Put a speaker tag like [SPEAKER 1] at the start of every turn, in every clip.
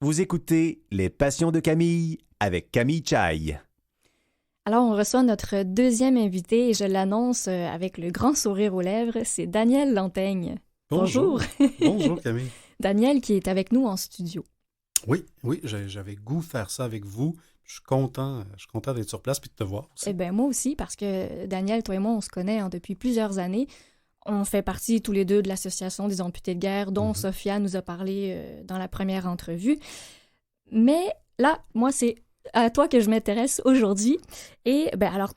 [SPEAKER 1] Vous écoutez Les Passions de Camille avec Camille Chaille.
[SPEAKER 2] Alors, on reçoit notre deuxième invité et je l'annonce avec le grand sourire aux lèvres, c'est Daniel Lanteigne. Bonjour.
[SPEAKER 3] Bonjour Camille.
[SPEAKER 2] Daniel qui est avec nous en studio.
[SPEAKER 3] Oui, j'avais goût de faire ça avec vous. Je suis content d'être sur place et de te voir aussi.
[SPEAKER 2] Eh bien, moi aussi, parce que Daniel, toi et moi, on se connaît depuis plusieurs années. On fait partie tous les deux de l'Association des amputés de guerre, dont Sophia nous a parlé dans la première entrevue. Mais là, moi, c'est à toi que je m'intéresse aujourd'hui. Et alors,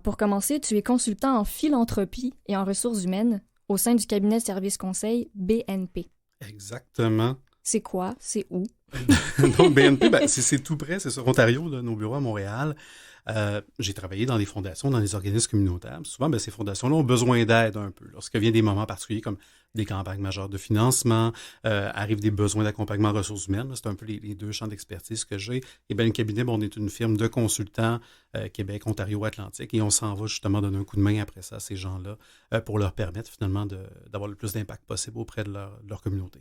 [SPEAKER 2] pour commencer, tu es consultant en philanthropie et en ressources humaines au sein du cabinet de service conseil BNP.
[SPEAKER 3] Exactement.
[SPEAKER 2] C'est quoi? C'est où?
[SPEAKER 3] Donc, BNP, c'est tout près, c'est sur Ontario, là, nos bureaux à Montréal. J'ai travaillé dans des fondations, dans des organismes communautaires. Souvent, ces fondations-là ont besoin d'aide un peu. Lorsque vient des moments particuliers comme des campagnes majeures de financement, arrivent des besoins d'accompagnement en ressources humaines. C'est un peu les deux champs d'expertise que j'ai. Et bien, le cabinet, on est une firme de consultants Québec, Ontario, Atlantique. Et on s'en va justement donner un coup de main après ça à ces gens-là pour leur permettre finalement d'avoir le plus d'impact possible auprès de leur communauté.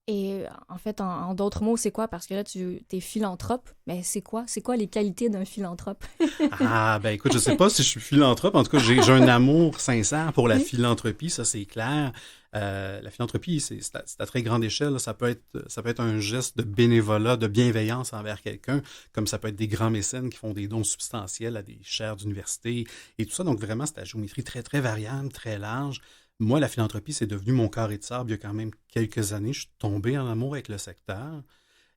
[SPEAKER 2] Et en fait, en d'autres mots, c'est quoi? Parce que là, tu es philanthrope, mais c'est quoi? C'est quoi les qualités d'un philanthrope?
[SPEAKER 3] Écoute, je sais pas si je suis philanthrope. En tout cas, j'ai un amour sincère pour la philanthropie, ça c'est clair. La philanthropie, c'est à très grande échelle. Là. Ça peut être un geste de bénévolat, de bienveillance envers quelqu'un, comme ça peut être des grands mécènes qui font des dons substantiels à des chaires d'université et tout ça. Donc vraiment, c'est à géométrie très, très variable, très large. Moi, la philanthropie, c'est devenu mon carré de sable il y a quand même quelques années. Je suis tombé en amour avec le secteur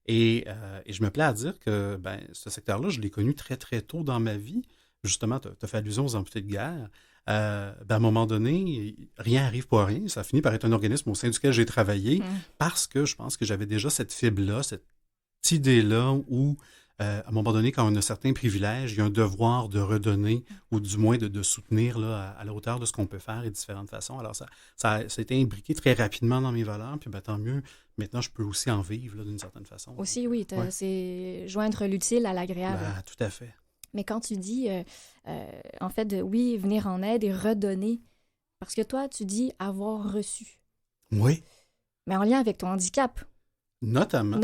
[SPEAKER 3] et je me plais à dire que ce secteur-là, je l'ai connu très, très tôt dans ma vie. Justement, tu as fait allusion aux amputés de guerre. À un moment donné, rien n'arrive pour rien. Ça finit par être un organisme au sein duquel j'ai travaillé parce que je pense que j'avais déjà cette fibre-là, cette idée-là où à un moment donné, quand on a certains privilèges, il y a un devoir de redonner ou du moins de soutenir là, à la hauteur de ce qu'on peut faire et de différentes façons. Alors, ça a été imbriqué très rapidement dans mes valeurs, puis tant mieux. Maintenant, je peux aussi en vivre là, d'une certaine façon.
[SPEAKER 2] Aussi, oui, c'est joindre l'utile à l'agréable.
[SPEAKER 3] Tout à fait.
[SPEAKER 2] Mais quand tu dis, en fait, oui, venir en aide et redonner, parce que toi, tu dis avoir reçu.
[SPEAKER 3] Oui.
[SPEAKER 2] Mais en lien avec ton handicap.
[SPEAKER 3] Notamment.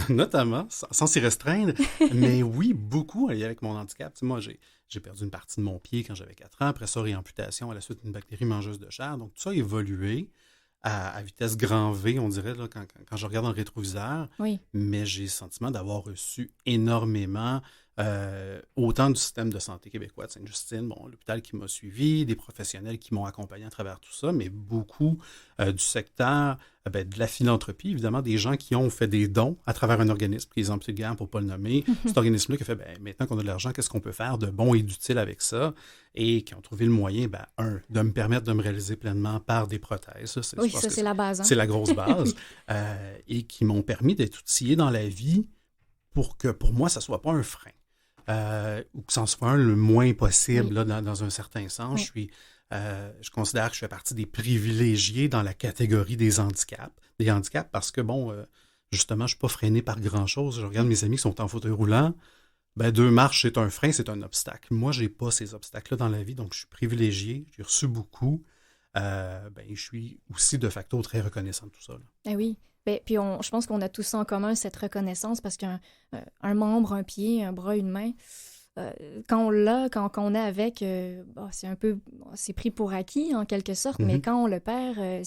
[SPEAKER 3] Notamment, sans s'y restreindre. Mais oui, beaucoup lié avec mon handicap. Tu sais, moi, j'ai perdu une partie de mon pied quand j'avais 4 ans. Après ça, réamputation à la suite d'une bactérie mangeuse de chair. Donc, tout ça a évolué à vitesse grand V, on dirait, là, quand je regarde dans le rétroviseur.
[SPEAKER 2] Oui.
[SPEAKER 3] Mais j'ai le sentiment d'avoir reçu énormément, autant du système de santé québécois de Sainte-Justine, l'hôpital qui m'a suivi, des professionnels qui m'ont accompagné à travers tout ça, mais beaucoup du secteur de la philanthropie, évidemment, des gens qui ont fait des dons à travers un organisme, les amputés de guerre pour ne pas le nommer. Cet organisme-là qui a fait, maintenant qu'on a de l'argent, qu'est-ce qu'on peut faire de bon et d'utile avec ça? Et qui ont trouvé le moyen, de me permettre de me réaliser pleinement par des prothèses. Ça,
[SPEAKER 2] c'est la base. Hein?
[SPEAKER 3] C'est la grosse base. Et qui m'ont permis d'être outillé dans la vie pour que, pour moi, ça ne soit pas un frein. Ou que ça en soit le moins possible, là, dans un certain sens.
[SPEAKER 2] Oui.
[SPEAKER 3] Je considère que je fais partie des privilégiés dans la catégorie des handicaps. Des handicaps parce que, justement, je ne suis pas freiné par grand-chose. Je regarde mes amis qui sont en fauteuil roulant. 2 marches, c'est un frein, c'est un obstacle. Moi, je n'ai pas ces obstacles-là dans la vie, donc je suis privilégié. J'ai reçu beaucoup. Je suis aussi, de facto, très reconnaissant de tout ça. Là.
[SPEAKER 2] Eh oui. Puis je pense qu'on a tous ça en commun, cette reconnaissance, parce qu'un membre, un pied, un bras, une main, quand on l'a, quand on est avec, c'est pris pour acquis en quelque sorte, mais quand on le perd,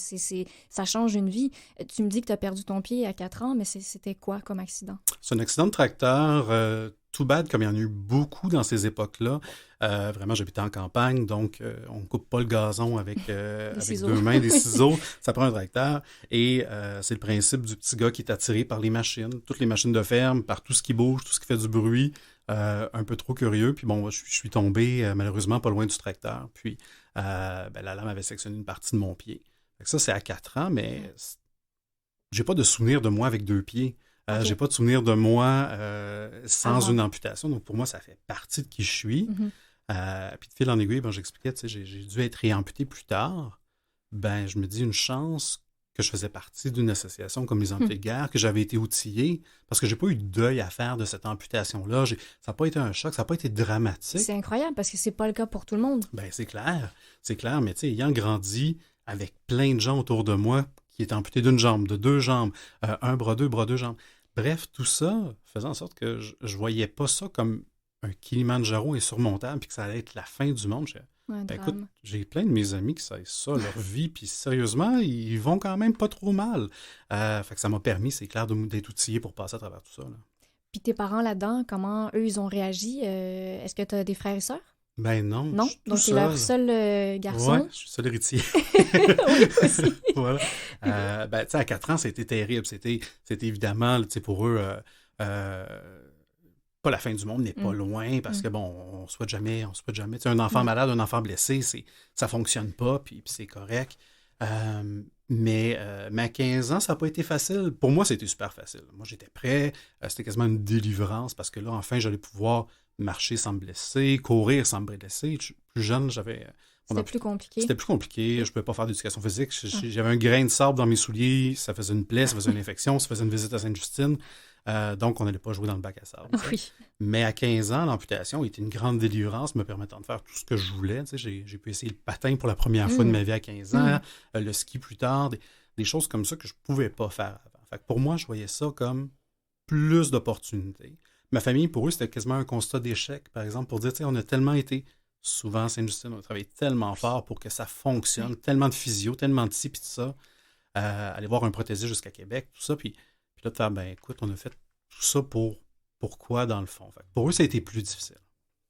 [SPEAKER 2] ça change une vie. Tu me dis que tu as perdu ton pied à 4 ans, mais c'était quoi comme accident?
[SPEAKER 3] C'est un accident de tracteur, tout bad, comme il y en a eu beaucoup dans ces époques-là. Vraiment, j'habitais en campagne, donc on ne coupe pas le gazon avec 2 mains, des ciseaux. Ça prend un tracteur. Et c'est le principe du petit gars qui est attiré par les machines, toutes les machines de ferme, par tout ce qui bouge, tout ce qui fait du bruit. Un peu trop curieux. Puis je suis tombé malheureusement pas loin du tracteur. Puis la lame avait sectionné une partie de mon pied. Fait que ça, c'est à 4 ans, mais j'ai pas de souvenir de moi avec 2 pieds.
[SPEAKER 2] Okay.
[SPEAKER 3] J'ai pas de souvenir de moi sans une amputation. Donc, pour moi, ça fait partie de qui je suis. Puis de fil en aiguille, j'expliquais, tu sais, j'ai dû être réamputé plus tard. Je me dis une chance que je faisais partie d'une association comme les amputés de guerre, que j'avais été outillé, parce que j'ai pas eu de deuil à faire de cette amputation-là. Ça n'a pas été un choc, ça n'a pas été dramatique.
[SPEAKER 2] C'est incroyable, parce que c'est pas le cas pour tout le monde.
[SPEAKER 3] C'est clair, mais tu sais, ayant grandi avec plein de gens autour de moi qui étaient amputés d'une jambe, de 2 jambes, un bras, 2 bras, 2 jambes, bref, tout ça faisait en sorte que je voyais pas ça comme un Kilimandjaro insurmontable puis que ça allait être la fin du monde.
[SPEAKER 2] Un
[SPEAKER 3] Ben,
[SPEAKER 2] drame.
[SPEAKER 3] écoute, j'ai plein de mes amis qui savent ça, leur vie, puis sérieusement, ils vont quand même pas trop mal. Fait que ça m'a permis, c'est clair, d'être outillé pour passer à travers tout ça. Là.
[SPEAKER 2] Puis tes parents là-dedans, comment eux, ils ont réagi? Est-ce que tu as des frères et sœurs?
[SPEAKER 3] Ben non,
[SPEAKER 2] Non?
[SPEAKER 3] je suis tout
[SPEAKER 2] Donc, t'es leur seul
[SPEAKER 3] Ouais,
[SPEAKER 2] garçon?
[SPEAKER 3] je suis seul héritier.
[SPEAKER 2] Oui, aussi.
[SPEAKER 3] Voilà. Ben, tu sais, à 4 ans, c'était terrible. C'était évidemment, tu sais, pour eux, pas la fin du monde n'est pas loin parce que, bon, on souhaite jamais. Tu sais, un enfant malade, un enfant blessé, ça fonctionne pas, puis c'est correct. Mais à 15 ans, ça n'a pas été facile. Pour moi, c'était super facile. Moi, j'étais prêt. C'était quasiment une délivrance parce que là, enfin, j'allais pouvoir marcher sans me blesser, courir sans me blesser. Plus jeune,
[SPEAKER 2] C'était plus compliqué.
[SPEAKER 3] C'était plus compliqué. Je ne pouvais pas faire d'éducation physique. J'avais un grain de sable dans mes souliers. Ça faisait une plaie, ça faisait une infection, ça faisait une visite à Sainte-Justine. Donc, on n'allait pas jouer dans le bac à sable.
[SPEAKER 2] Oui.
[SPEAKER 3] Mais à 15 ans, l'amputation était une grande délivrance me permettant de faire tout ce que je voulais. Tu sais, j'ai pu essayer le patin pour la première fois de ma vie à 15 ans, le ski plus tard, des choses comme ça que je ne pouvais pas faire avant. Fait que pour moi, je voyais ça comme plus d'opportunités. Ma famille, pour eux, c'était quasiment un constat d'échec, par exemple, pour dire, tu sais, on a tellement été souvent à Sainte-Justine, on a travaillé tellement fort pour que ça fonctionne, tellement de physio, tellement de ci, puis de ça, aller voir un prothésiste jusqu'à Québec, tout ça, puis là, de faire, ben écoute, on a fait tout ça pourquoi, dans le fond? Fait que pour eux, ça a été plus difficile.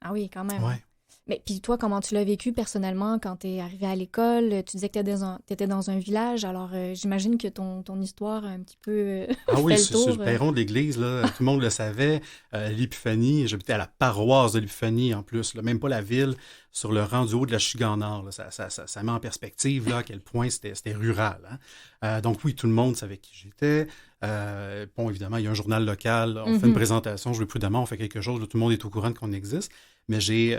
[SPEAKER 2] Ah oui, quand même.
[SPEAKER 3] Ouais.
[SPEAKER 2] Mais puis toi, comment tu l'as vécu personnellement quand tu es arrivé à l'école? Tu disais que tu étais dans un village, alors j'imagine que ton histoire a un petit peu
[SPEAKER 3] Ah oui,
[SPEAKER 2] fait le
[SPEAKER 3] c'est
[SPEAKER 2] tour.
[SPEAKER 3] le perron de l'église, là, tout le monde le savait. L'Épiphanie, j'habitais à la paroisse de l'Épiphanie en plus, là, même pas la ville, sur le rang du haut de la Chigan-Nord. Là, ça met en perspective là, à quel point c'était rural. Hein. Donc oui, tout le monde savait qui j'étais. Bon, évidemment, il y a un journal local, on fait une présentation, je veux prudemment, on fait quelque chose, là, tout le monde est au courant qu'on existe. Mais j'ai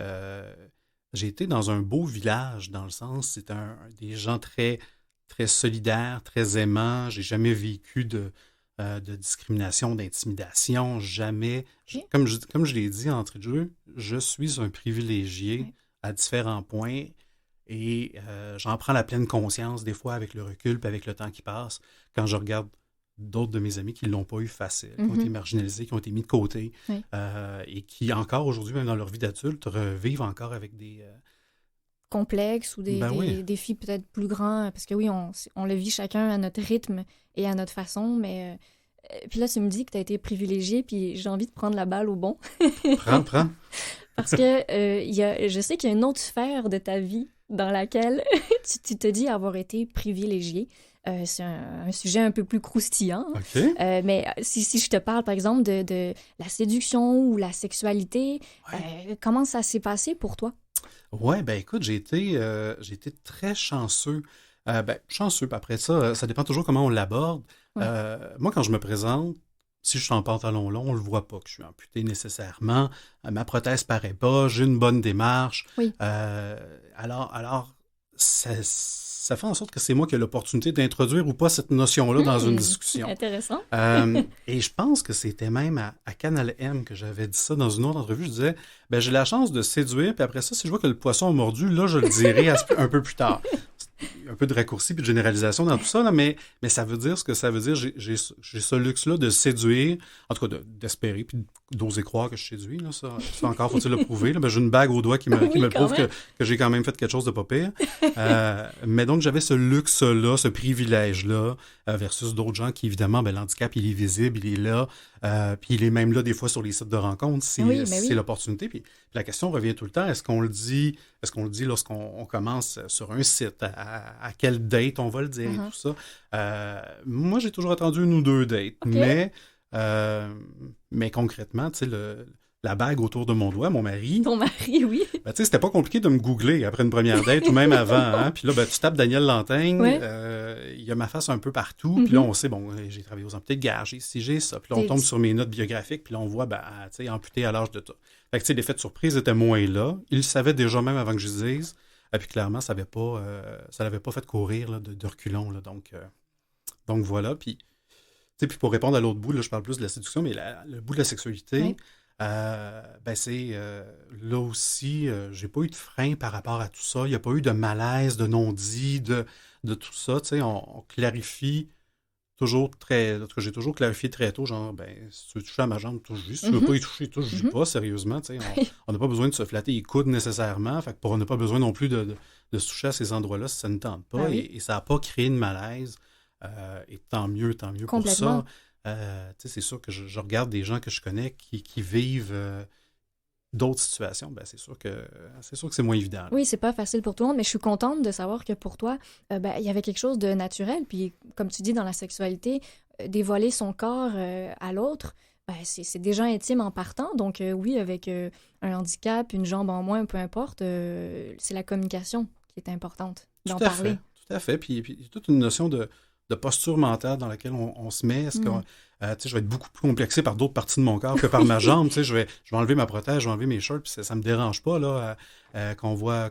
[SPEAKER 3] été dans un beau village, dans le sens, c'est des gens très, très solidaires, très aimants. J'ai jamais vécu de discrimination, d'intimidation, jamais.
[SPEAKER 2] Okay.
[SPEAKER 3] Comme je l'ai dit entre deux, je suis un privilégié à différents points et j'en prends la pleine conscience des fois avec le recul et avec le temps qui passe quand je regarde d'autres de mes amis qui ne l'ont pas eu facile, qui ont été marginalisés, qui ont été mis de côté et qui encore aujourd'hui, même dans leur vie d'adulte, revivent encore avec des...
[SPEAKER 2] complexes ou des défis peut-être plus grands, parce que oui, on le vit chacun à notre rythme et à notre façon, mais puis là, tu me dis que tu as été privilégié, puis j'ai envie de prendre la balle au bon.
[SPEAKER 3] Prends.
[SPEAKER 2] Parce que je sais qu'il y a une autre sphère de ta vie dans laquelle tu te dis avoir été privilégié. C'est un sujet un peu plus croustillant.
[SPEAKER 3] Okay.
[SPEAKER 2] Mais si je te parle, par exemple, de la séduction ou la sexualité, comment ça s'est passé pour toi?
[SPEAKER 3] Oui, ben écoute, j'ai été très chanceux. Chanceux, puis après ça, ça dépend toujours comment on l'aborde. Moi, quand je me présente, si je suis en pantalon long, on ne le voit pas que je suis amputé nécessairement. Ma prothèse paraît pas, j'ai une bonne démarche.
[SPEAKER 2] Oui.
[SPEAKER 3] Alors ça fait en sorte que c'est moi qui ai l'opportunité d'introduire ou pas cette notion-là dans une discussion.
[SPEAKER 2] Intéressant.
[SPEAKER 3] Et je pense que c'était même à Canal M que j'avais dit ça dans une autre entrevue. Je disais, j'ai la chance de séduire, puis après ça, si je vois que le poisson a mordu, là, je le dirai un peu plus tard. Un peu de raccourci puis de généralisation dans tout ça, là, mais ça veut dire ce que ça veut dire. J'ai ce luxe-là de séduire, en tout cas d'espérer, puis d'oser croire que je séduis. Là, ça encore faut-il le prouver. J'ai une bague au doigt qui me prouve que j'ai quand même fait quelque chose de pas pire. Mais donc, j'avais ce luxe-là, ce privilège-là, versus d'autres gens qui, évidemment, l'handicap, il est visible, il est là, puis il est même là des fois sur les sites de rencontres. C'est l'opportunité. Puis la question revient tout le temps. Est-ce qu'on le dit lorsqu'on commence sur un site? À quelle date on va le dire et tout ça? Moi, j'ai toujours attendu 1 ou 2 dates.
[SPEAKER 2] Okay.
[SPEAKER 3] Mais concrètement, tu sais, la bague autour de mon doigt, mon mari...
[SPEAKER 2] Ton mari, oui.
[SPEAKER 3] Tu sais, c'était pas compliqué de me googler après une première date ou même avant. Hein? Puis là, tu tapes Daniel Lantaigne, il y a ma face un peu partout. Puis là, on sait, j'ai travaillé aux amputés de guerre, j'ai ci, j'ai ça. Puis là, on tombe sur mes notes biographiques, puis là, on voit, tu sais, amputé à l'âge de tout. Fait que, tu sais, l'effet de surprise était moins là. Il le savait déjà même avant que je le dise. Et puis clairement, ça l'avait pas fait courir là, de reculons. Là, donc voilà. Puis pour répondre à l'autre bout, là, je parle plus de la séduction, mais le bout de la sexualité, c'est là aussi, j'ai pas eu de frein par rapport à tout ça. Il n'y a pas eu de malaise, de non-dit, de tout ça. On clarifie toujours en tout cas, j'ai toujours clarifié très tôt, genre, si tu veux toucher à ma jambe, touche-y. Si tu veux pas y toucher, touche-y pas, sérieusement. On n'a pas besoin de se flatter les coudes nécessairement. Fait on n'a pas besoin non plus de se toucher à ces endroits-là si ça ne tente pas.
[SPEAKER 2] Oui.
[SPEAKER 3] Et ça n'a pas créé de malaise. Et tant mieux pour ça. C'est sûr que je regarde des gens que je connais qui vivent d'autres situations. C'est sûr que c'est moins évident. Là.
[SPEAKER 2] Oui, c'est pas facile pour tout le monde, mais je suis contente de savoir que pour toi, il y avait quelque chose de naturel. Puis, comme tu dis, dans la sexualité, dévoiler son corps à l'autre, c'est déjà intime en partant. Donc, oui, avec un handicap, une jambe en moins, peu importe, c'est la communication qui est importante d'en parler.
[SPEAKER 3] Tout à fait. Puis il y a toute une notion de posture mentale dans laquelle on se met. Est-ce que je vais être beaucoup plus complexé par d'autres parties de mon corps que par ma jambe. Je vais enlever ma prothèse, je vais enlever mes shorts, puis ça me dérange pas là, qu'on voit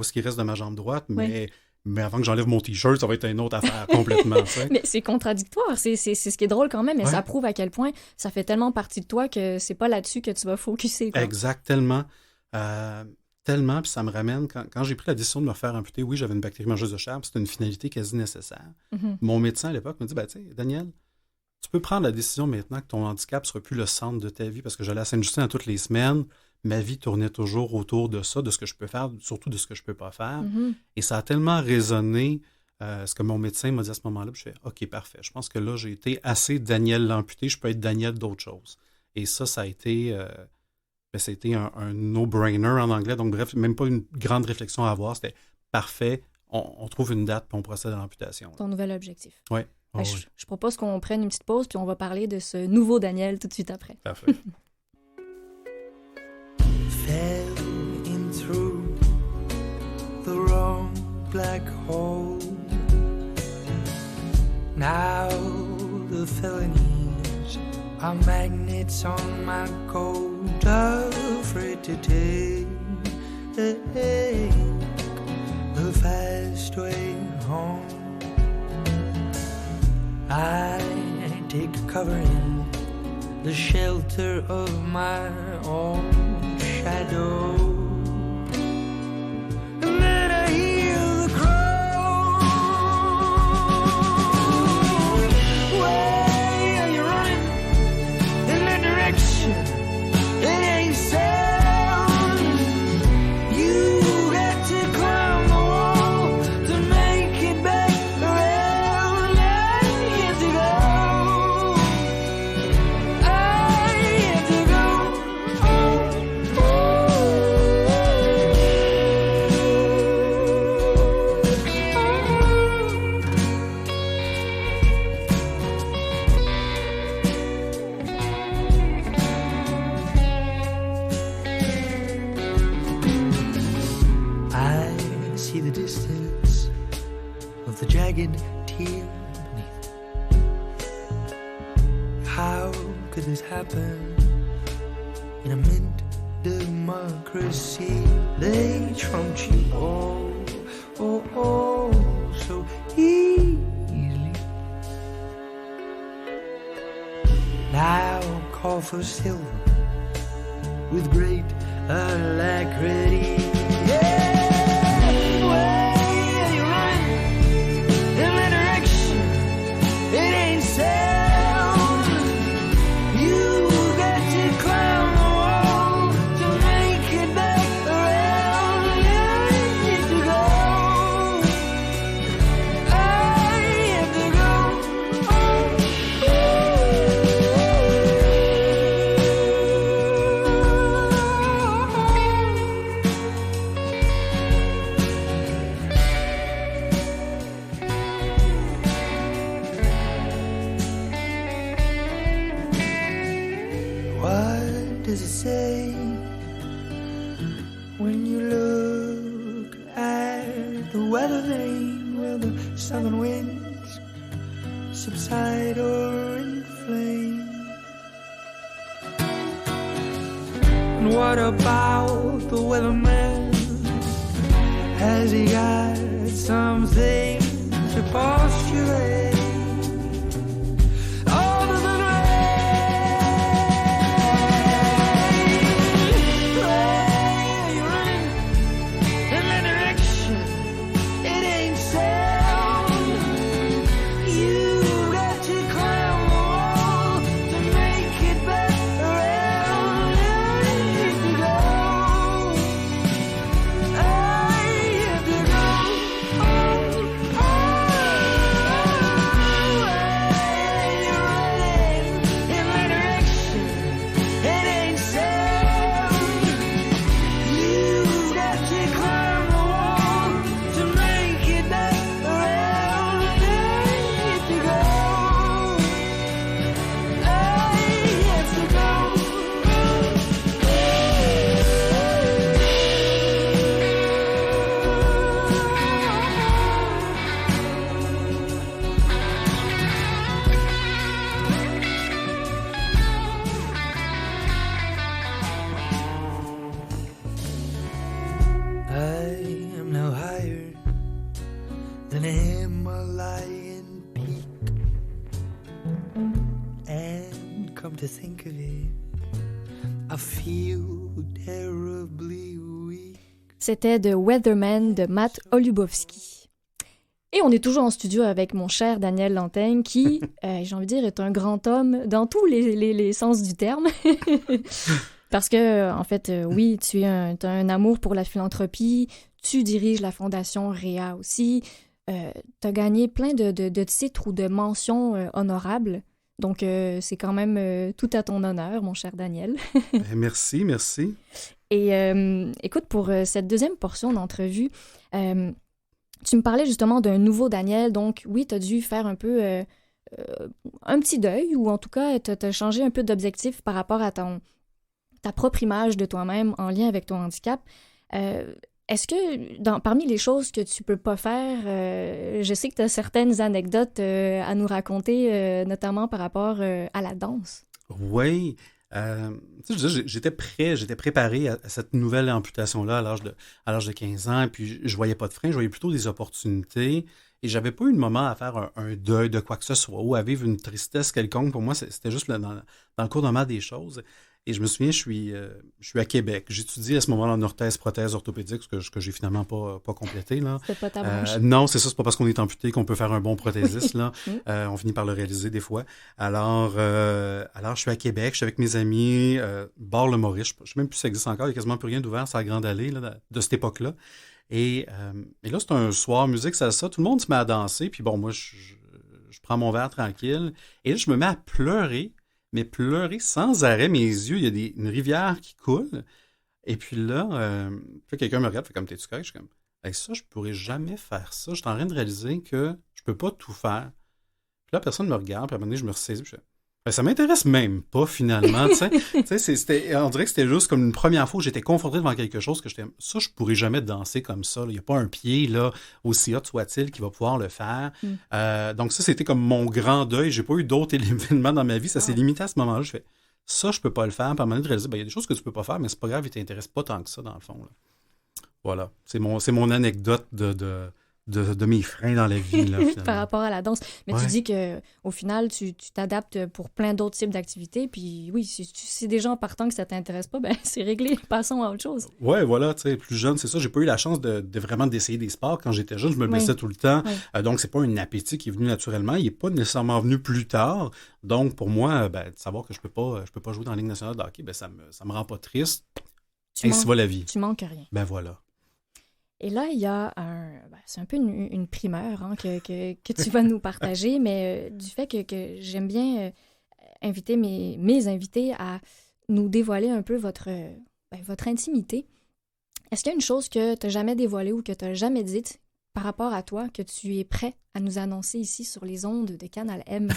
[SPEAKER 3] ce qui reste de ma jambe droite, mais avant que j'enlève mon T-shirt, ça va être une autre affaire complètement.
[SPEAKER 2] Mais c'est contradictoire, c'est ce qui est drôle quand même, mais ça prouve à quel point ça fait tellement partie de toi que c'est pas là-dessus que tu vas focusser. Quoi.
[SPEAKER 3] Exactement. Tellement, puis ça me ramène, quand j'ai pris la décision de me faire amputer, oui, j'avais une bactérie mangeuse de chair, c'était une finalité quasi nécessaire. Mon médecin à l'époque me dit, tu sais, Daniel, tu peux prendre la décision maintenant que ton handicap ne sera plus le centre de ta vie, parce que j'allais à Sainte-Justine toutes les semaines, ma vie tournait toujours autour de ça, de ce que je peux faire, surtout de ce que je peux pas faire. Et ça a tellement résonné, ce que mon médecin m'a dit à ce moment-là, puis je fais, OK, parfait, je pense que là, j'ai été assez Daniel l'amputé, je peux être Daniel d'autres choses. Et ça a été... c'était un no-brainer en anglais. Donc, bref, même pas une grande réflexion à avoir. C'était parfait. On trouve une date puis on procède à l'amputation.
[SPEAKER 2] Ton nouvel objectif.
[SPEAKER 3] Oui.
[SPEAKER 2] Je propose qu'on prenne une petite pause puis on va parler de ce nouveau Daniel tout de suite après.
[SPEAKER 3] Parfait.
[SPEAKER 4] Fell in through the wrong black hole. Now the felonies are magnets on my coat. Afraid to take the fast way home. I take cover in the shelter of my own shadow. And then I hear the crow. Where are you running? In that direction. It ain't sound. You got to climb the wall to make it back around. I have to go. I have to go. I see the distance of the jagged tear beneath. How could this happen in a mint democracy? They trumped you so easily. Now call for silver with great alacrity. What does it say when you look at the weather vane? Will the southern winds subside or inflame? And what about the weatherman? Has he got something to postulate? to think of it. I feel terribly weak.
[SPEAKER 2] C'était The Weatherman de Matt Olubowski. Et on est toujours en studio avec mon cher Daniel Lanteigne qui, j'ai envie de dire, est un grand homme dans tous les sens du terme. Parce que, en fait, oui, tu as un amour pour la philanthropie, tu diriges la fondation Réa aussi, tu as gagné plein de titres ou de mentions honorables. Donc, c'est quand même tout à ton honneur, mon cher Daniel.
[SPEAKER 3] Merci.
[SPEAKER 2] Et écoute, pour cette deuxième portion d'entrevue, tu me parlais justement d'un nouveau Daniel. Donc, oui, tu as dû faire un peu un petit deuil, ou en tout cas, tu as changé un peu d'objectif par rapport à ta propre image de toi-même en lien avec ton handicap. Est-ce que, parmi les choses que tu peux pas faire, je sais que tu as certaines anecdotes à nous raconter, notamment par rapport à la danse.
[SPEAKER 3] Oui. J'étais préparé à cette nouvelle amputation-là à l'âge de 15 ans, puis je voyais pas de frein, je voyais plutôt des opportunités, et j'avais pas eu de moment à faire un deuil de quoi que ce soit, ou à vivre une tristesse quelconque. Pour moi, c'était juste dans le cours normal des choses. Et je me souviens, je suis à Québec. J'étudie à ce moment-là en prothèse orthopédique, ce que j'ai finalement pas complété, là.
[SPEAKER 2] C'était pas ta branche.
[SPEAKER 3] Non, c'est ça, c'est pas parce qu'on est amputé qu'on peut faire un bon prothésiste, là. On finit par le réaliser des fois. Alors, je suis à Québec, je suis avec mes amis, bar le Maurice. Je sais même plus si ça existe encore, il n'y a quasiment plus rien d'ouvert sur la Grande Allée, là, de cette époque-là. Et là, c'est un soir, musique, salsa, tout le monde se met à danser, puis bon, moi, je prends mon verre tranquille, et là, je me mets à pleurer, mais pleurer sans arrêt, mes yeux, il y a une rivière qui coule, et puis là, quelqu'un me regarde, fait comme, t'es-tu correct? Je suis comme, hey, ça, je pourrais jamais faire ça, je suis en train de réaliser que je peux pas tout faire. Puis là, personne me regarde, puis à un moment donné, je me ressaisis, puis je fais, ben, ça m'intéresse même pas, finalement, tu sais. On dirait que c'était juste comme une première fois où j'étais confronté devant quelque chose que ça, je pourrais jamais danser comme ça. Il n'y a pas un pied, là, aussi hot soit-il, qui va pouvoir le faire. Donc ça, c'était comme mon grand deuil. J'ai pas eu d'autres événements dans ma vie. Ça s'est limité à ce moment-là. Je fais, ça, je peux pas le faire. Puis à un moment donné, de réaliser, ben, il y a des choses que tu peux pas faire, mais c'est pas grave, ils t'intéressent pas tant que ça, dans le fond, là. Voilà. C'est mon anecdote de mes freins dans la vie, là, finalement.
[SPEAKER 2] Par rapport à la danse. Mais
[SPEAKER 3] Ouais.
[SPEAKER 2] tu dis qu'au final, tu t'adaptes pour plein d'autres types d'activités. Puis oui, si des gens partant que ça t'intéresse pas, ben c'est réglé. Passons à autre chose.
[SPEAKER 3] Ouais, voilà, tu sais, plus jeune, c'est ça. J'ai pas eu la chance de vraiment d'essayer des sports. Quand j'étais jeune, je me blessais tout le temps. Donc, c'est pas un appétit qui est venu naturellement. Il est pas nécessairement venu plus tard. Donc, pour moi, de savoir que je peux pas jouer dans la Ligue nationale de hockey, ben ça me rend pas triste. Ainsi va la vie.
[SPEAKER 2] Tu manques rien.
[SPEAKER 3] Ben voilà.
[SPEAKER 2] Et là, il y a c'est un peu une primeur hein, que tu vas nous partager, mais du fait que j'aime bien inviter mes invités à nous dévoiler un peu votre intimité. Est-ce qu'il y a une chose que tu n'as jamais dévoilée ou que tu n'as jamais dite par rapport à toi que tu es prêt à nous annoncer ici sur les ondes de Canal M?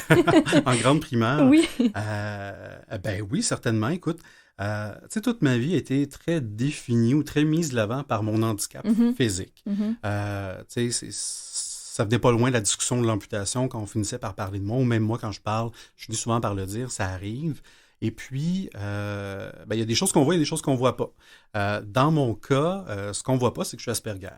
[SPEAKER 3] En grande primaire?
[SPEAKER 2] Oui.
[SPEAKER 3] Ben oui, certainement. Écoute, tu sais, toute ma vie a été très définie ou très mise de l'avant par mon handicap physique. Tu sais, ça venait pas loin de la discussion de l'amputation quand on finissait par parler de moi, ou même moi, quand je parle, je finis souvent par le dire, ça arrive. Et puis, il y a des choses qu'on voit et des choses qu'on voit pas. Dans mon cas, ce qu'on voit pas, c'est que je suis Asperger.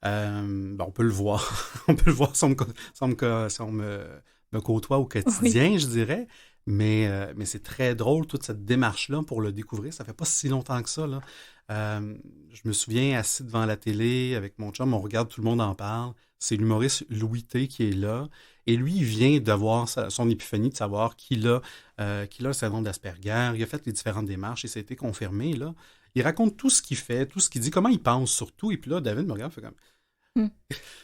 [SPEAKER 3] On peut le voir. On peut le voir si on me côtoie au quotidien, je dirais. Mais c'est très drôle, toute cette démarche-là, pour le découvrir. Ça fait pas si longtemps que ça, là. Je me souviens, assis devant la télé avec mon chum, on regarde, tout le monde en parle. C'est l'humoriste Louis T qui est là. Et lui, il vient d'avoir son épiphanie de savoir qu'il a le syndrome d'Asperger. Il a fait les différentes démarches et ça a été confirmé, là. Il raconte tout ce qu'il fait, tout ce qu'il dit, comment il pense surtout. Et puis là, David me regarde, fait comme...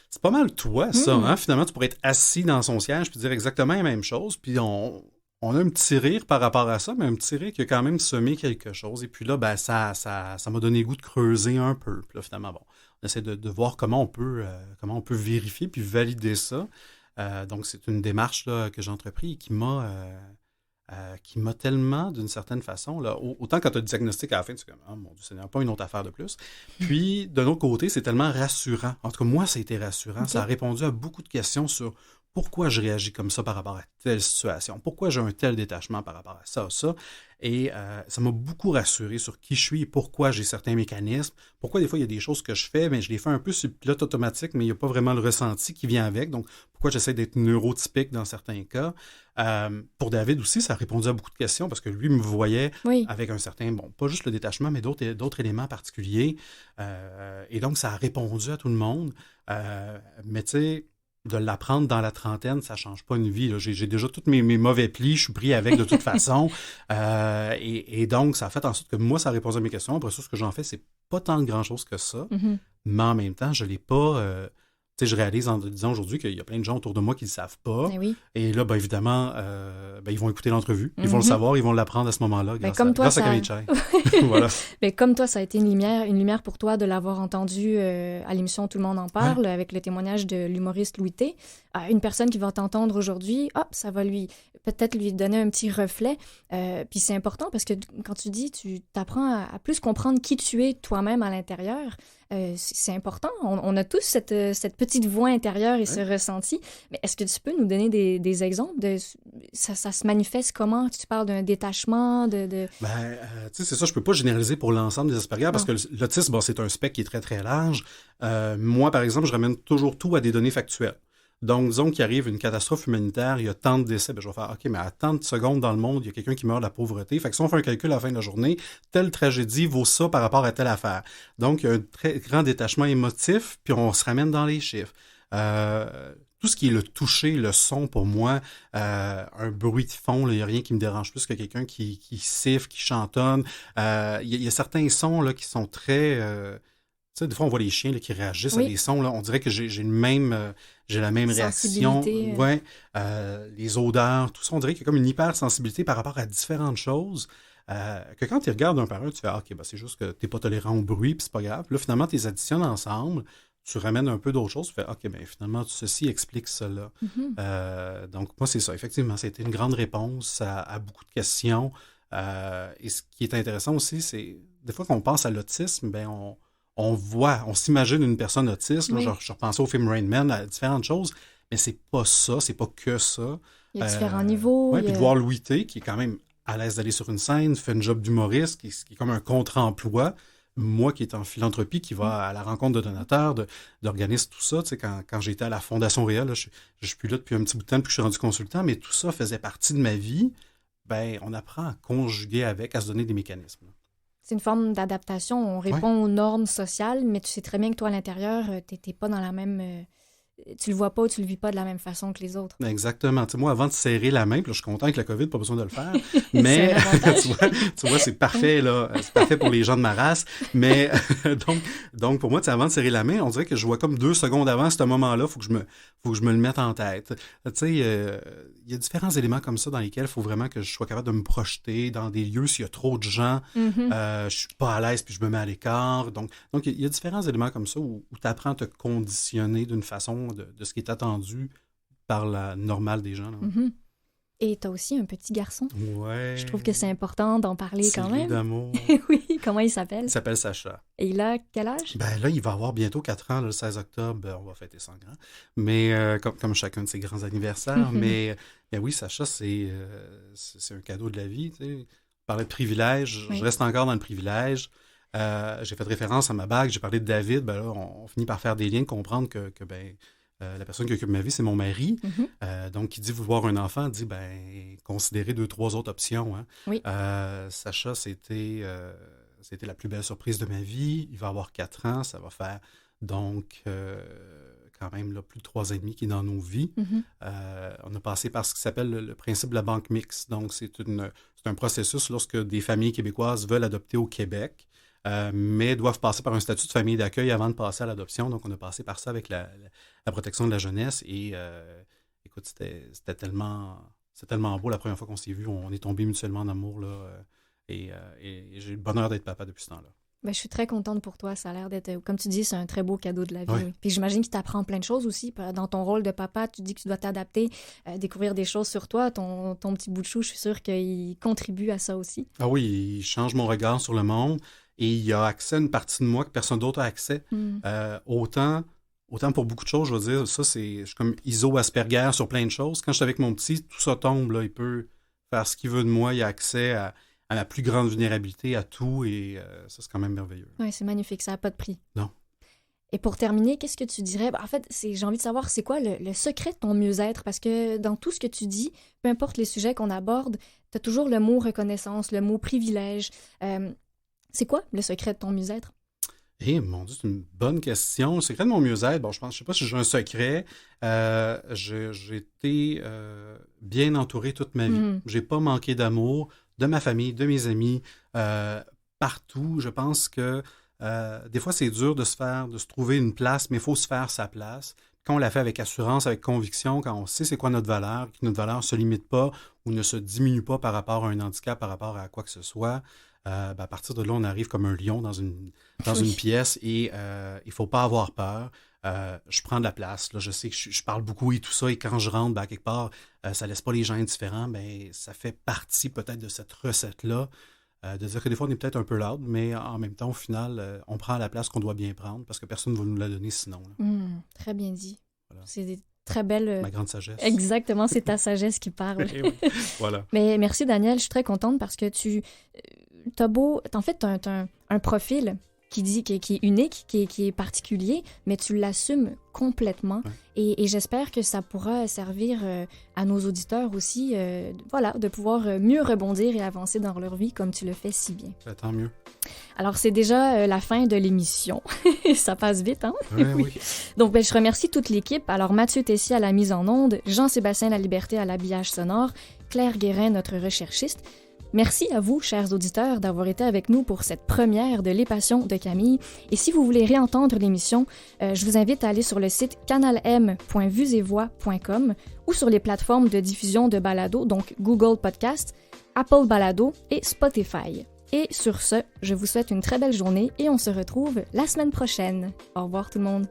[SPEAKER 3] C'est pas mal toi, ça, hein? Finalement, tu pourrais être assis dans son siège puis dire exactement la même chose. Puis on a un petit rire par rapport à ça, mais un petit rire qui a quand même semé quelque chose. Et puis là, ça m'a donné le goût de creuser un peu. Puis là, finalement, on essaie de voir comment on peut vérifier puis valider ça. Donc, c'est une démarche là, que j'ai entreprise et qui m'a tellement, d'une certaine façon, là, autant quand tu as le diagnostic à la fin, tu es comme « Oh mon Dieu, ce n'est pas une autre affaire de plus ». Puis, d'un autre côté, c'est tellement rassurant. En tout cas, moi, ça a été rassurant. Okay. Ça a répondu à beaucoup de questions sur pourquoi je réagis comme ça par rapport à telle situation, pourquoi j'ai un tel détachement par rapport à ça, ça. Et ça m'a beaucoup rassuré sur qui je suis et pourquoi j'ai certains mécanismes, pourquoi des fois il y a des choses que je fais, mais je les fais un peu sur le pilote automatique, mais il n'y a pas vraiment le ressenti qui vient avec, donc pourquoi j'essaie d'être neurotypique dans certains cas. Pour David aussi, ça a répondu à beaucoup de questions parce que lui me voyait
[SPEAKER 2] Oui.
[SPEAKER 3] avec un certain, bon, pas juste le détachement, mais d'autres éléments particuliers. Et donc, ça a répondu à tout le monde. Mais tu sais, de l'apprendre dans la trentaine, ça change pas une vie, là. J'ai déjà tous mes mauvais plis, je suis pris avec de toute façon. Et donc, ça a fait en sorte que moi, ça a répondu à mes questions. Après ça, ce que j'en fais, c'est pas tant de grand-chose que ça.
[SPEAKER 2] Mhm.
[SPEAKER 3] Mais en même temps, je l'ai pas... tu sais, je réalise en disant aujourd'hui qu'il y a plein de gens autour de moi qui ne le savent pas.
[SPEAKER 2] Eh oui.
[SPEAKER 3] Et là, ben, évidemment, ils vont écouter l'entrevue. Ils vont le savoir, ils vont l'apprendre à ce moment-là grâce à Camille Chai. Voilà.
[SPEAKER 2] Mais comme toi, ça a été une lumière pour toi de l'avoir entendu à l'émission Tout le monde en parle, avec le témoignage de l'humoriste Louis T. Une personne qui va t'entendre aujourd'hui, ça va peut-être lui donner un petit reflet. Puis c'est important parce que quand tu dis, tu t'apprends à plus comprendre qui tu es toi-même à l'intérieur. C'est important. On a tous cette petite voix intérieure et ce ressenti. Mais est-ce que tu peux nous donner des exemples de ça se manifeste comment? Tu parles d'un détachement, tu sais,
[SPEAKER 3] c'est ça, je peux pas généraliser pour l'ensemble des Asperger parce que l'autisme, c'est un spectre qui est très, très large. Moi, par exemple, je ramène toujours tout à des données factuelles. Donc, disons qu'il arrive une catastrophe humanitaire, il y a tant de décès, je vais faire, OK, mais à tant de secondes dans le monde, il y a quelqu'un qui meurt de la pauvreté. Fait que si on fait un calcul à la fin de la journée, telle tragédie vaut ça par rapport à telle affaire. Donc, il y a un très grand détachement émotif, puis on se ramène dans les chiffres. Tout ce qui est le toucher, le son, pour moi, un bruit de fond, il n'y a rien qui me dérange plus que quelqu'un qui siffle, qui chantonne. Il y a certains sons là, qui sont très... tu sais, des fois, on voit les chiens là, qui réagissent à des sons. Là, on dirait que j'ai la même réaction. Ouais, les odeurs, tout ça. On dirait qu'il y a comme une hypersensibilité par rapport à différentes choses. Que quand tu regardes un par un, tu fais OK, c'est juste que tu n'es pas tolérant au bruit, puis c'est pas grave. Puis là, finalement, tu les additionnes ensemble, tu ramènes un peu d'autres choses, tu fais OK, finalement, ceci explique cela.
[SPEAKER 2] Mm-hmm.
[SPEAKER 3] Donc, moi, c'est ça. Effectivement, c'était une grande réponse à beaucoup de questions. Et ce qui est intéressant aussi, c'est des fois qu'on pense à l'autisme, on s'imagine une personne autiste. Là, je repensais au film Rain Man, à différentes choses, mais c'est pas ça, c'est pas que ça.
[SPEAKER 2] Il y a différents niveaux.
[SPEAKER 3] Oui, puis de voir Louis T, qui est quand même à l'aise d'aller sur une scène, fait un job d'humoriste, qui est comme un contre-emploi. Moi qui est en philanthropie, qui va à la rencontre de donateurs, d'organismes, tout ça. Tu sais, quand j'étais à la Fondation Réal, là, je suis plus là depuis un petit bout de temps, puis je suis rendu consultant, mais tout ça faisait partie de ma vie. On apprend à conjuguer avec, à se donner des mécanismes.
[SPEAKER 2] C'est une forme d'adaptation. On répond aux normes sociales, mais tu sais très bien que toi, à l'intérieur, t'es pas dans la même... tu le vois pas ou tu le vis pas de la même façon que les autres.
[SPEAKER 3] Exactement. Tu sais, moi, avant de serrer la main, puis là, je suis content avec la COVID, pas besoin de le faire, mais tu vois, c'est parfait, là. C'est parfait pour les gens de ma race. Mais donc pour moi, tu sais, avant de serrer la main, on dirait que je vois comme 2 secondes avant ce moment-là, faut que je me le mette en tête. Tu sais, il y a différents éléments comme ça dans lesquels il faut vraiment que je sois capable de me projeter dans des lieux s'il y a trop de gens, je suis pas à l'aise puis je me mets à l'écart. Donc il y a différents éléments comme ça où tu apprends à te conditionner d'une façon de ce qui est attendu par la normale des gens. Là.
[SPEAKER 2] Mm-hmm. Et tu as aussi un petit garçon.
[SPEAKER 3] Ouais.
[SPEAKER 2] Je trouve que c'est important d'en parler quand même.
[SPEAKER 3] D'amour.
[SPEAKER 2] Oui, comment il s'appelle?
[SPEAKER 3] Il s'appelle Sacha.
[SPEAKER 2] Et il a quel âge?
[SPEAKER 3] Là, il va avoir bientôt 4 ans, là, le 16 octobre. On va fêter son grand. Mais comme chacun de ses grands anniversaires. mais oui, Sacha, c'est un cadeau de la vie. Tu sais. On parlait de privilège. Je reste encore dans le privilège. J'ai fait référence à ma bague. J'ai parlé de David. Là, on finit par faire des liens, comprendre que la personne qui occupe ma vie, c'est mon mari. Donc, qui dit vouloir un enfant, dit, considérez 2-3 autres options. Hein.
[SPEAKER 2] Oui.
[SPEAKER 3] Sacha, c'était la plus belle surprise de ma vie. Il va avoir 4 ans. Ça va faire, donc, quand même là, plus de 3 ans et demi qui est dans nos vies. On a passé par ce qui s'appelle le principe de la banque mixte. Donc, c'est un processus lorsque des familles québécoises veulent adopter au Québec. Mais doivent passer par un statut de famille d'accueil avant de passer à l'adoption. Donc, on a passé par ça avec la protection de la jeunesse. Et écoute, c'était tellement beau la première fois qu'on s'est vus. On est tombés mutuellement en amour. Là, et j'ai le bonheur d'être papa depuis ce temps-là.
[SPEAKER 2] Je suis très contente pour toi. Ça a l'air d'être, comme tu dis, c'est un très beau cadeau de la vie.
[SPEAKER 3] Oui.
[SPEAKER 2] Oui. Puis j'imagine qu'il t'apprend plein de choses aussi. Dans ton rôle de papa, tu dis que tu dois t'adapter, découvrir des choses sur toi. Ton petit bout de chou, je suis sûre qu'il contribue à ça aussi.
[SPEAKER 3] Ah oui, il change mon regard sur le monde. Et il a accès à une partie de moi que personne d'autre a accès. Autant autant pour beaucoup de choses, je veux dire, ça, je suis comme Asperger sur plein de choses. Quand je suis avec mon petit, tout ça tombe, là, il peut faire ce qu'il veut de moi, il a accès à la plus grande vulnérabilité, à tout, et ça, c'est quand même merveilleux.
[SPEAKER 2] Oui, c'est magnifique, ça n'a pas de prix.
[SPEAKER 3] Non.
[SPEAKER 2] Et pour terminer, qu'est-ce que tu dirais? En fait, j'ai envie de savoir, c'est quoi le secret de ton mieux-être? Parce que dans tout ce que tu dis, peu importe les sujets qu'on aborde, tu as toujours le mot reconnaissance, le mot privilège. C'est quoi le secret de ton mieux-être?
[SPEAKER 3] Mon Dieu, c'est une bonne question. Le secret de mon mieux-être, bon, je sais pas si j'ai un secret. J'ai été bien entouré toute ma vie. J'ai pas manqué d'amour de ma famille, de mes amis, partout. Je pense que des fois, c'est dur de se trouver une place, mais il faut se faire sa place. Quand on la fait avec assurance, avec conviction, quand on sait c'est quoi notre valeur, que notre valeur ne se limite pas ou ne se diminue pas par rapport à un handicap, par rapport à quoi que ce soit, à partir de là, on arrive comme un lion dans une pièce et il ne faut pas avoir peur. Je prends de la place. Là, je sais que je parle beaucoup et tout ça, et quand je rentre, quelque part, ça ne laisse pas les gens indifférents, mais ça fait partie peut-être de cette recette-là. De dire que des fois, on est peut-être un peu loud, mais en même temps, au final, on prend la place qu'on doit bien prendre parce que personne ne va nous la donner sinon.
[SPEAKER 2] Très bien dit.
[SPEAKER 3] Voilà.
[SPEAKER 2] C'est des très belles...
[SPEAKER 3] Ma grande sagesse.
[SPEAKER 2] Exactement, c'est ta sagesse qui parle.
[SPEAKER 3] Oui, voilà.
[SPEAKER 2] Mais merci, Daniel. Je suis très contente parce que t'as beau... En fait, t'as un profil qui est unique, qui est particulier, mais tu l'assumes complètement.
[SPEAKER 3] Ouais.
[SPEAKER 2] Et j'espère que ça pourra servir à nos auditeurs aussi, de pouvoir mieux rebondir et avancer dans leur vie comme tu le fais si bien.
[SPEAKER 3] Tant mieux.
[SPEAKER 2] Alors, c'est déjà la fin de l'émission. Ça passe vite, hein?
[SPEAKER 3] Oui.
[SPEAKER 2] Donc, je remercie toute l'équipe. Alors, Mathieu Tessier à la mise en onde, Jean-Sébastien Laliberté à l'habillage sonore, Claire Guérin, notre recherchiste. Merci à vous, chers auditeurs, d'avoir été avec nous pour cette première de Les Passions de Camille. Et si vous voulez réentendre l'émission, je vous invite à aller sur le site canalm.vuesetvoix.com ou sur les plateformes de diffusion de balado, donc Google Podcast, Apple Balado et Spotify. Et sur ce, je vous souhaite une très belle journée et on se retrouve la semaine prochaine. Au revoir tout le monde.